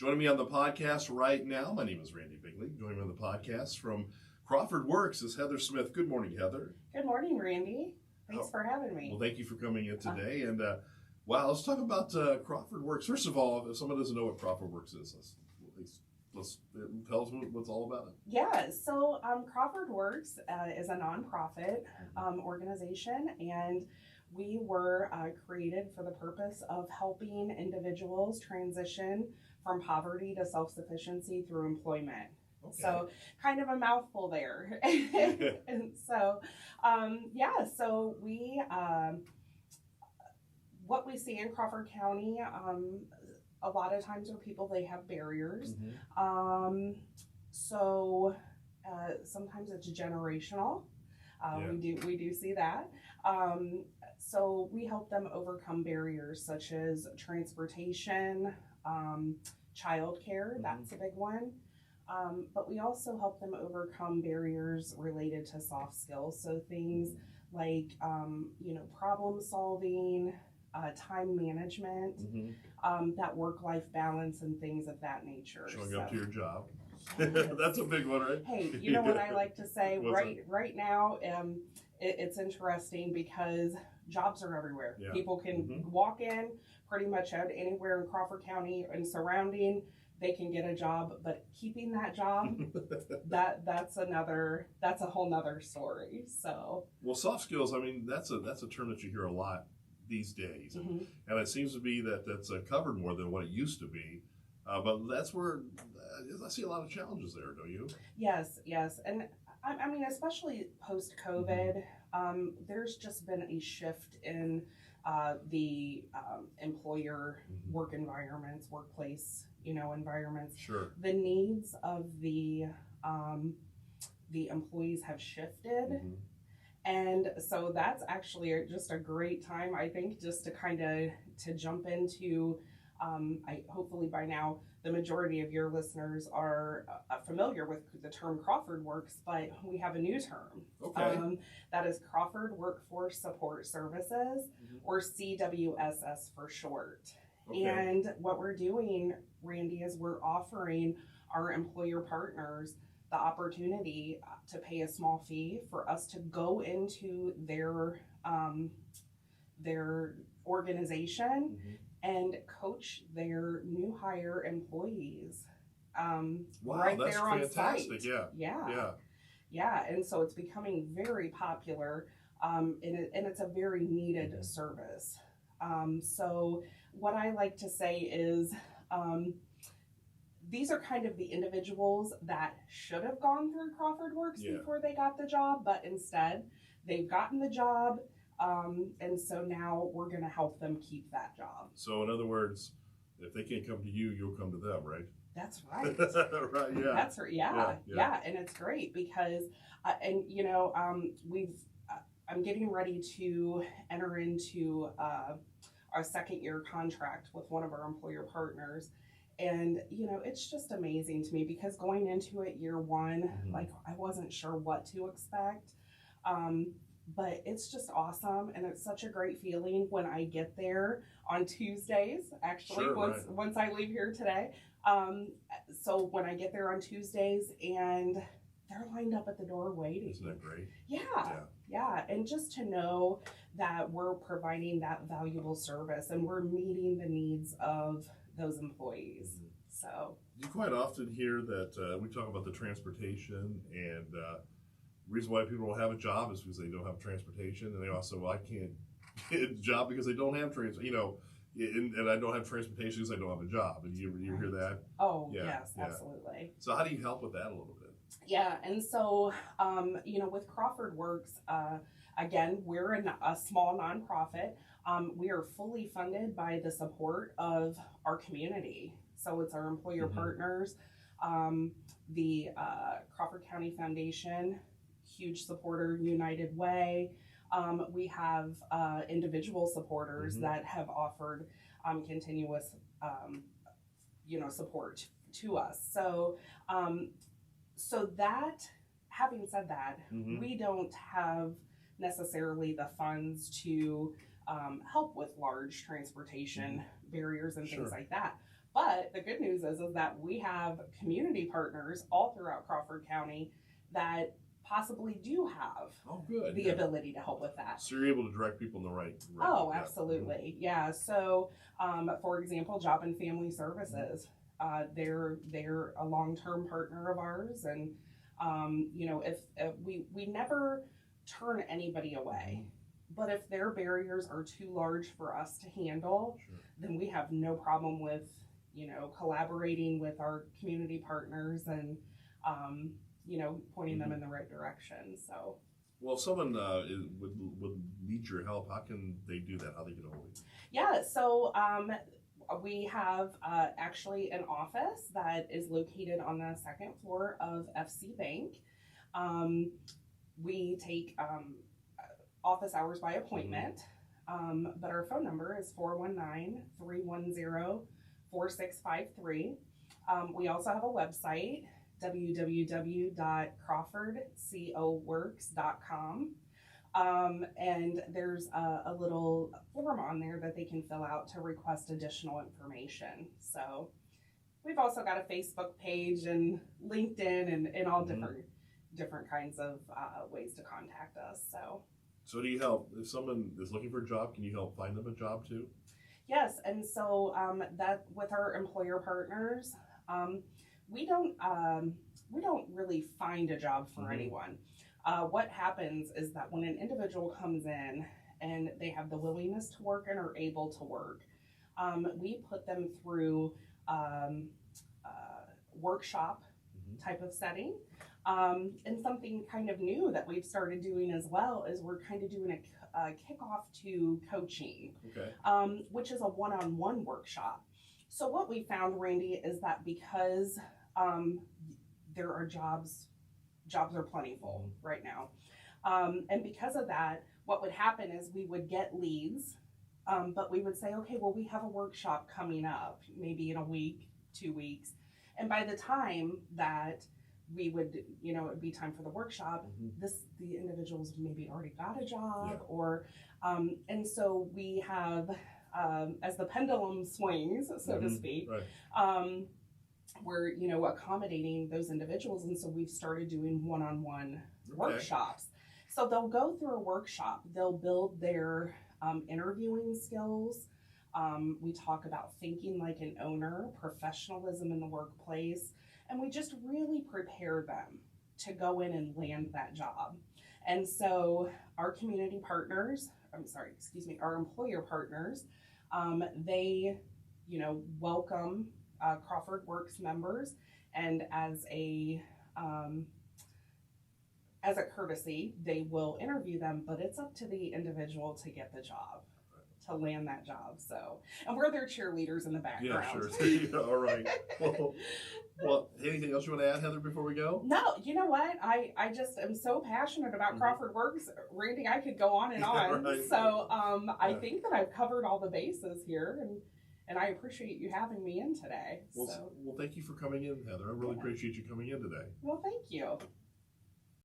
Joining me on the podcast right now, my name is Randy Bigley. Joining me on the podcast from Crawford Works is Heather Smith. Good morning, Heather. Good morning, Randy. Thanks for having me. Well, thank you for coming in today. And wow, let's talk about Crawford Works. First of all, if someone doesn't know what Crawford Works is, let's tell us what's all about it. Yeah, so Crawford Works is a nonprofit organization, and we were created for the purpose of helping individuals transition from poverty to self-sufficiency through employment. Okay. So kind of a mouthful there. And so, so we, what we see in Crawford County, a lot of times are people, they have barriers. Sometimes it's generational. We do see that. So we help them overcome barriers such as transportation, childcare, that's a big one. But we also help them overcome barriers related to soft skills. So things like, problem solving, time management, that work-life balance and things of that nature. Showing up to your job. That's a big one, right? Hey, you know what I like to say? Right now, it's interesting because jobs are everywhere. Yeah. People can walk in pretty much anywhere in Crawford County and surrounding. They can get a job, but keeping that job, that's a whole nother story. So, well, soft skills. I mean, that's a term that you hear a lot these days, and it seems to be that's covered more than what it used to be. But that's where I see a lot of challenges there, don't you? Yes, and I mean, especially post-COVID, there's just been a shift in the employer work environments, workplace, environments. Sure. The needs of the employees have shifted. And so that's actually just a great time, I think, just to jump into, hopefully by now, the majority of your listeners are familiar with the term Crawford Works, but we have a new term. Okay. That is Crawford Workforce Support Services, or CWSS for short. Okay. And what we're doing, Randy, is we're offering our employer partners the opportunity to pay a small fee for us to go into their organization and coach their new hire employees. Wow, right that's there on fantastic. site. Yeah. And so it's becoming very popular, and it's a very needed service. So what I like to say is, these are kind of the individuals that should have gone through Crawford Works before they got the job, but instead they've gotten the job, and so now we're going to help them keep that job. So in other words, if they can't come to you, you'll come to them, right? That's right. Right, yeah. That's right. Yeah, and it's great because, I'm getting ready to enter into our second year contract with one of our employer partners. And, it's just amazing to me because going into it year one, I wasn't sure what to expect. But it's just awesome. And it's such a great feeling when I get there on Tuesdays, actually, once I leave here today. So when I get there on Tuesdays and they're lined up at the door waiting. Isn't that great? Yeah. And just to know that we're providing that valuable service and we're meeting the needs of those employees. So you quite often hear that we talk about the transportation, and the reason why people don't have a job is because they don't have transportation, and they also, I can't get a job because they don't have transportation, and I don't have transportation because I don't have a job. And you hear that? Oh, yes, absolutely. So how do you help with that a little bit? Yeah, and so, with Crawford Works, again, we're a small nonprofit. We are fully funded by the support of our community. So it's our employer partners, the Crawford County Foundation, huge supporter, United Way. We have individual supporters that have offered continuous, support to us. So, that, having said that, we don't have necessarily the funds to help with large transportation barriers and things like that. But the good news is that we have community partners all throughout Crawford County that possibly do have the ability to help with that. So you're able to direct people in the right. Oh, absolutely. Yeah. So, for example, Job and Family Services, they're a long-term partner of ours, and if we never turn anybody away, but if their barriers are too large for us to handle, then we have no problem with collaborating with our community partners and pointing them in the right direction. So. Well, if someone would need your help, how can they do that? How they get a hold of you? Yeah, so we have actually an office that is located on the second floor of FC Bank. We take office hours by appointment, but our phone number is 419-310-4653. We also have a website, www.crawfordcoworks.com. And there's a little form on there that they can fill out to request additional information. So we've also got a Facebook page and LinkedIn and all different kinds of ways to contact us. So do you help, if someone is looking for a job, can you help find them a job too? Yes, and so that with our employer partners, we don't really find a job for anyone. What happens is that when an individual comes in and they have the willingness to work and are able to work, we put them through workshop type of setting. And something kind of new that we've started doing as well is we're kind of doing a kickoff to coaching, which is a one-on-one workshop. So what we found, Randy, is that because there are jobs are plentiful right now. And because of that, what would happen is we would get leads, but we would say, okay, well, we have a workshop coming up, maybe in a week, 2 weeks. And by the time that we would, it would be time for the workshop, the individuals maybe already got a job or, and so we have, as the pendulum swings, so to speak, we're, accommodating those individuals. And so we've started doing one-on-one workshops. So they'll go through a workshop, they'll build their interviewing skills. We talk about thinking like an owner, professionalism in the workplace, and we just really prepare them to go in and land that job. And so our community partners, our employer partners, they, welcome Crawford Works members, and as a courtesy, they will interview them, but it's up to the individual to get the job, to land that job. So, and we're their cheerleaders in the background. Yeah, sure. All right. Well, anything else you want to add, Heather, before we go? No, you know what? I just am so passionate about Crawford Works. Randy, I could go on and on. Right. So I think that I've covered all the bases here, and I appreciate you having me in today. Well, thank you for coming in, Heather. I really appreciate you coming in today. Well, thank you.